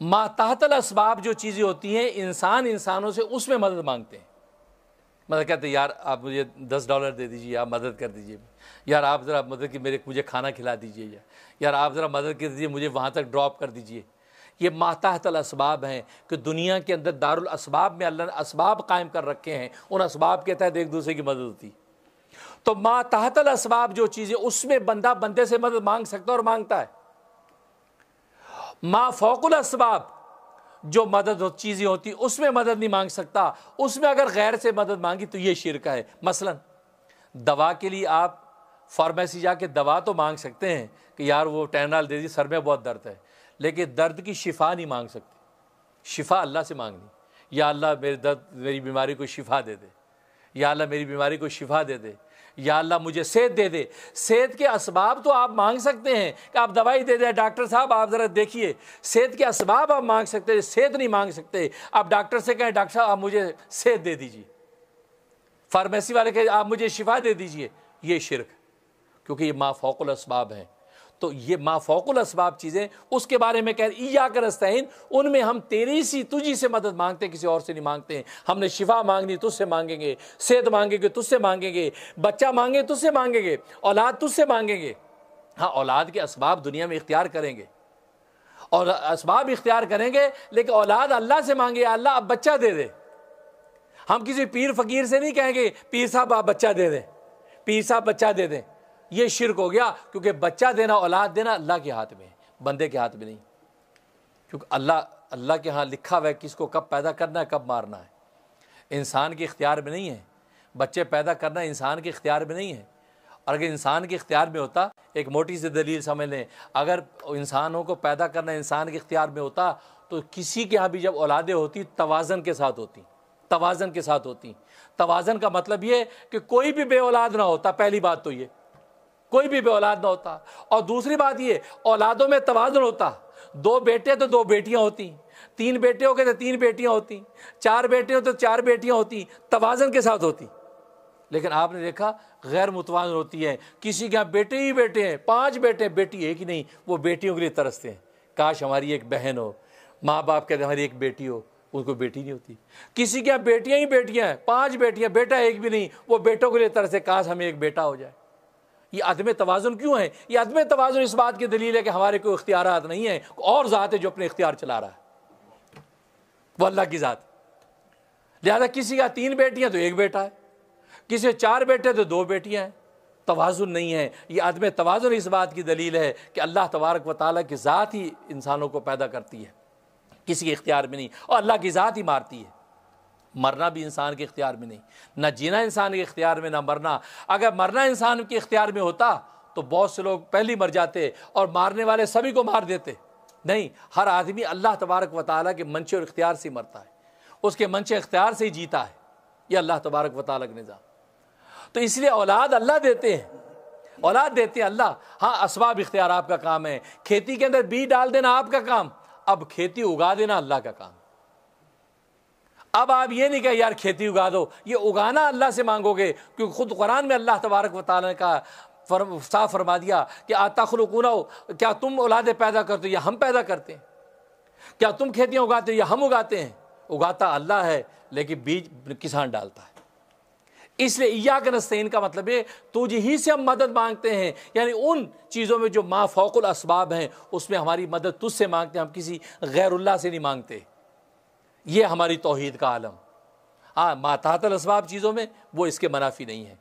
ما تحت الاسباب جو چیزیں ہوتی ہیں انسان انسانوں سے اس میں مدد مانگتے ہیں. مطلب کہتے ہیں یار آپ مجھے $10 دے دیجیے, آپ مدد کر دیجیے, یار آپ ذرا مدد کی مجھے کھانا کھلا دیجیے, یار آپ ذرا مدد کر دیجیے, مجھے وہاں تک ڈراپ کر دیجیے. یہ ما تحت الاسباب ہیں کہ دنیا کے اندر دار الاسباب میں اللہ نے اسباب قائم کر رکھے ہیں, ان اسباب کے تحت ایک دوسرے کی مدد ہوتی. تو ما تحت الاسباب جو چیزیں اس میں بندہ بندے سے مدد مانگ سکتا ہے اور مانگتا ہے. ما فوق الاسباب جو مدد چیزیں ہوتی اس میں مدد نہیں مانگ سکتا, اس میں اگر غیر سے مدد مانگی تو یہ شرک ہے. مثلا دوا کے لیے آپ فارمیسی جا کے دوا تو مانگ سکتے ہیں کہ یار وہ ٹینال دے دی, سر میں بہت درد ہے, لیکن درد کی شفا نہیں مانگ سکتے. شفا اللہ سے مانگنی, یا اللہ میری بیماری کو شفا دے دے, یا اللہ میری بیماری کو شفا دے دے, یا اللہ مجھے صحت دے دے. صحت کے اسباب تو آپ مانگ سکتے ہیں کہ آپ دوائی دے دیں, ڈاکٹر صاحب آپ ذرا دیکھیے. صحت کے اسباب آپ مانگ سکتے ہیں, صحت نہیں مانگ سکتے. آپ ڈاکٹر سے کہیں ڈاکٹر صاحب آپ مجھے صحت دے دیجیے, فارمیسی والے کہیں آپ مجھے شفا دے دیجیے. یہ شرک, کیونکہ یہ ما فوق الاسباب ہیں. تو یہ ما فوق الاسباب چیزیں اس کے بارے میں کہہ رہے ایاک نستعین, ان میں ہم تجھی سے مدد مانگتے ہیں, کسی اور سے نہیں مانگتے ہیں. ہم نے شفا مانگنی تجھ سے مانگیں گے, صحت مانگیں گے تجھ سے مانگیں گے, بچہ مانگے تجھ سے مانگیں گے, اولاد تجھ سے مانگیں گے. ہاں اولاد کے اسباب دنیا میں اختیار کریں گے اور اسباب اختیار کریں گے, لیکن اولاد اللہ سے مانگے, اللہ اب بچہ دے دے. ہم کسی پیر فقیر سے نہیں کہیں گے پیر صاحب آپ بچہ دے دیں, پیر صاحب بچہ دے دیں. یہ شرک ہو گیا, کیونکہ بچہ دینا اولاد دینا اللہ کے ہاتھ میں ہے, بندے کے ہاتھ میں نہیں. کیونکہ اللہ کے ہاں لکھا ہوا ہے کس کو کب پیدا کرنا ہے, کب مارنا ہے. انسان کے اختیار میں نہیں ہے. بچے پیدا کرنا انسان کے اختیار میں نہیں ہے. اور اگر انسان کے اختیار میں ہوتا, ایک موٹی سی دلیل سمجھ لیں, اگر انسانوں کو پیدا کرنا انسان کے اختیار میں ہوتا تو کسی کے ہاں بھی جب اولادیں ہوتی توازن کے ساتھ ہوتی, توازن کے ساتھ ہوتی. توازن کا مطلب یہ کہ کوئی بھی بے اولاد نہ ہوتا. پہلی بات تو یہ, کوئی بھی بے اولاد نہ ہوتا. اور دوسری بات یہ, اولادوں میں توازن ہوتا. 2 بیٹے تو 2 بیٹیاں ہوتی, 3 بیٹے ہو گئے تو 3 بیٹیاں ہوتی, 4 بیٹے ہو تو 4 بیٹیاں ہوتی, توازن کے ساتھ ہوتی. لیکن آپ نے دیکھا غیر متوازن ہوتی ہے. کسی کے یہاں بیٹے ہی بیٹے ہیں, 5 بیٹے, بیٹی ایک ہی نہیں, وہ بیٹیوں کے لیے ترستے ہیں, کاش ہماری ایک بہن ہو. ماں باپ کہتے ہیں ہماری ایک بیٹی ہو, ان کو بیٹی نہیں ہوتی. کسی کے یہاں بیٹیاں ہی بیٹیاں ہیں, 5 بیٹیاں, بیٹا ایک بھی نہیں, وہ بیٹوں کے لیے ترستے, کاش ہمیں ایک بیٹا ہو جائے. یہ عدم توازن کیوں ہے؟ یہ عدم توازن اس بات کی دلیل ہے کہ ہمارے کوئی اختیارات نہیں ہیں, اور ذات ہے جو اپنے اختیار چلا رہا ہے, وہ اللہ کی ذات. لہذا کسی کا 3 بیٹیاں تو 1 بیٹا ہے, کسی 4 بیٹے تو 2 بیٹیاں ہیں. توازن نہیں ہے. یہ عدم توازن اس بات کی دلیل ہے کہ اللہ تبارک و تعالیٰ کی ذات ہی انسانوں کو پیدا کرتی ہے, کسی کے اختیار میں نہیں, اور اللہ کی ذات ہی مارتی ہے. مرنا بھی انسان کے اختیار میں نہیں, نہ جینا انسان کے اختیار میں, نہ مرنا. اگر مرنا انسان کے اختیار میں ہوتا تو بہت سے لوگ پہلے مر جاتے اور مارنے والے سبھی کو مار دیتے. نہیں, ہر آدمی اللہ تبارک و تعالیٰ کے منشے اور اختیار سے مرتا ہے, اس کے منشے اختیار سے ہی جیتا ہے. یہ اللہ تبارک و تعالیٰ کا نظام. تو اس لیے اولاد اللہ دیتے ہیں, اولاد دیتے ہیں اللہ. ہاں اسباب اختیار آپ کا کام ہے, کھیتی کے اندر بیج ڈال دینا آپ کا کام, اب کھیتی اگا دینا اللہ کا کام. اب آپ یہ نہیں کہ یار کھیتی اگا دو, یہ اگانا اللہ سے مانگو گے, کیونکہ خود قرآن میں اللہ تبارک و تعالیٰ کا صاف فرما دیا کہ اتخلقون, کیا تم اولادیں پیدا کرتے ہو یا ہم پیدا کرتے ہیں؟ کیا تم کھیتیاں اگاتے ہو یا ہم اگاتے ہیں؟ اگاتا اللہ ہے, لیکن بیج کسان ڈالتا ہے. اس لیے ایاک نستعین کا مطلب ہے تجھ ہی سے ہم مدد مانگتے ہیں, یعنی ان چیزوں میں جو ما فوق الاسباب ہیں اس میں ہماری مدد تجھ سے مانگتے ہیں, ہم کسی غیر اللہ سے نہیں مانگتے. یہ ہماری توحید کا عالم. ہاں ما تحت الاسباب چیزوں میں وہ اس کے منافی نہیں ہے.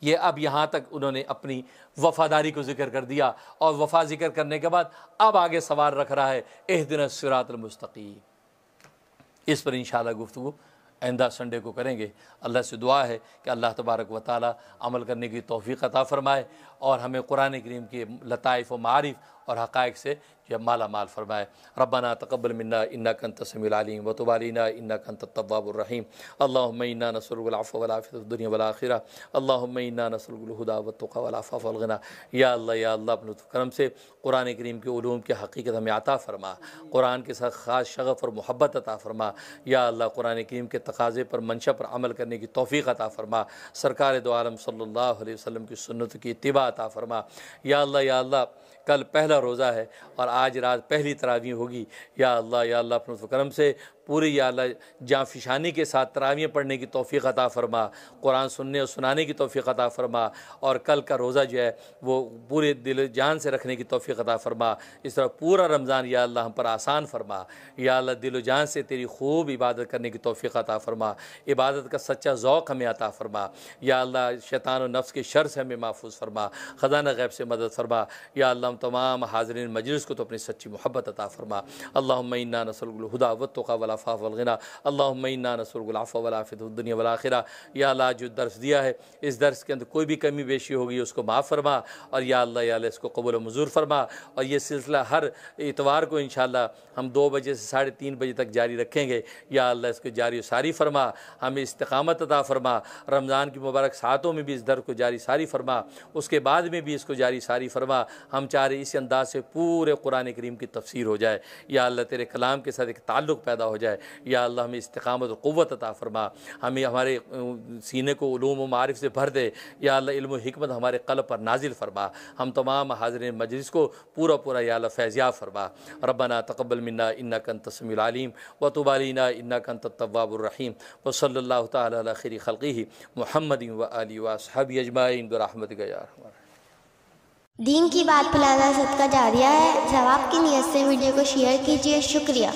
یہ اب یہاں تک انہوں نے اپنی وفاداری کو ذکر کر دیا, اور وفا ذکر کرنے کے بعد اب آگے سوال رکھ رہا ہے اہدنا الصراط المستقیم. اس پر انشاءاللہ گفتگو آئندہ سنڈے کو کریں گے. اللہ سے دعا ہے کہ اللہ تبارک و تعالی عمل کرنے کی توفیق عطا فرمائے, اور ہمیں قرآن کریم کے لطائف و معارف اور حقائق سے جو مالا مال فرمائے. ربنا تقبل منا انک انت السمیع العلیم وتب علینا انک انت التواب الرحیم. اللهم انا نسألك العفو والعافیة في الدنيا والآخرة. اللهم انا نسألك الهدى والتقى والعفاف والغنى. یا اللہ اپنے کرم سے قرآن کریم کے علوم کی حقیقت ہمیں عطا فرما, قرآن کے ساتھ خاص شغف اور محبت عطا فرما. یا اللہ قرآن کریم کے تقاضے پر منشا پر عمل کرنے کی توفیق عطا فرما. سرکار دو عالم صلی اللہ علیہ وسلم کی سنت کی اتباع عطا فرما. یا اللہ کل پہلا روزہ ہے اور آج رات پہلی تراویح ہوگی۔ یا اللہ اپنے لطف و کرم سے پوری یا اللہ جاں فشانی کے ساتھ تراویح پڑھنے کی توفیق عطا فرما، قرآن سننے اور سنانے کی توفیق عطا فرما، اور کل کا روزہ جو ہے وہ پورے دل و جان سے رکھنے کی توفیق عطا فرما۔ اس طرح پورا رمضان یا اللہ ہم پر آسان فرما، یا اللہ دل و جان سے تیری خوب عبادت کرنے کی توفیق عطا فرما، عبادت کا سچا ذوق ہمیں عطا فرما، یا اللہ شیطان و نفس کے شر سے ہمیں محفوظ فرما، خزانہ غیب سے مدد فرما، یا اللہ ہم تمام حاضرین مجلس کو تو اپنی سچی محبت عطا فرما۔ اللہم انا نسألک الہدی والتقی والعفاف والغنی، اللہم انا نسألک العفو والعافیۃ فی الدنیا والآخرہ۔ یا اللہ جو درس دیا ہے اس درس کے اندر کوئی بھی کمی بیشی ہوگی اس کو معاف فرما، اور یا اللہ اس کو قبول و منظور فرما، اور یہ سلسلہ ہر اتوار کو انشاءاللہ ہم 2 بجے سے 3:30 بجے تک جاری رکھیں گے۔ یا اللہ اس کو جاری و ساری فرما، ہمیں استقامت عطا فرما، رمضان کی مبارک ساعتوں میں بھی اس درس کو جاری ساری فرما، اس کے بعد میں بھی اس کو جاری ساری فرما۔ ہم چاہ رہے اس انداز سے پورے قرآن کریم کی تفسیر ہو جائے، یا اللہ تیرے کلام کے ساتھ ایک تعلق پیدا ہو جائے۔ یا اللہ ہمیں استقامت و قوت عطا فرما، ہمیں ہمارے سینے کو علوم و معارف سے بھر دے، یا اللہ علم و حکمت ہمارے قلب پر نازل فرما، ہم تمام حاضرین مجلس کو پورا یا اللہ فیضیاب فرما۔ ربنا تقبل منا انک انت السمیع العلیم وتب علینا انک انت التواب الرحیم، وصلی اللہ تعالی علی خیر خلقہ محمد وآلہ واصحابہ اجمعین برحمتک یا ارحم الراحمین۔ دین کی بات پھیلانا صدقہ جاریہ ہے، ثواب کی نیت سے ویڈیو کو شیئر کیجیے، شکریہ۔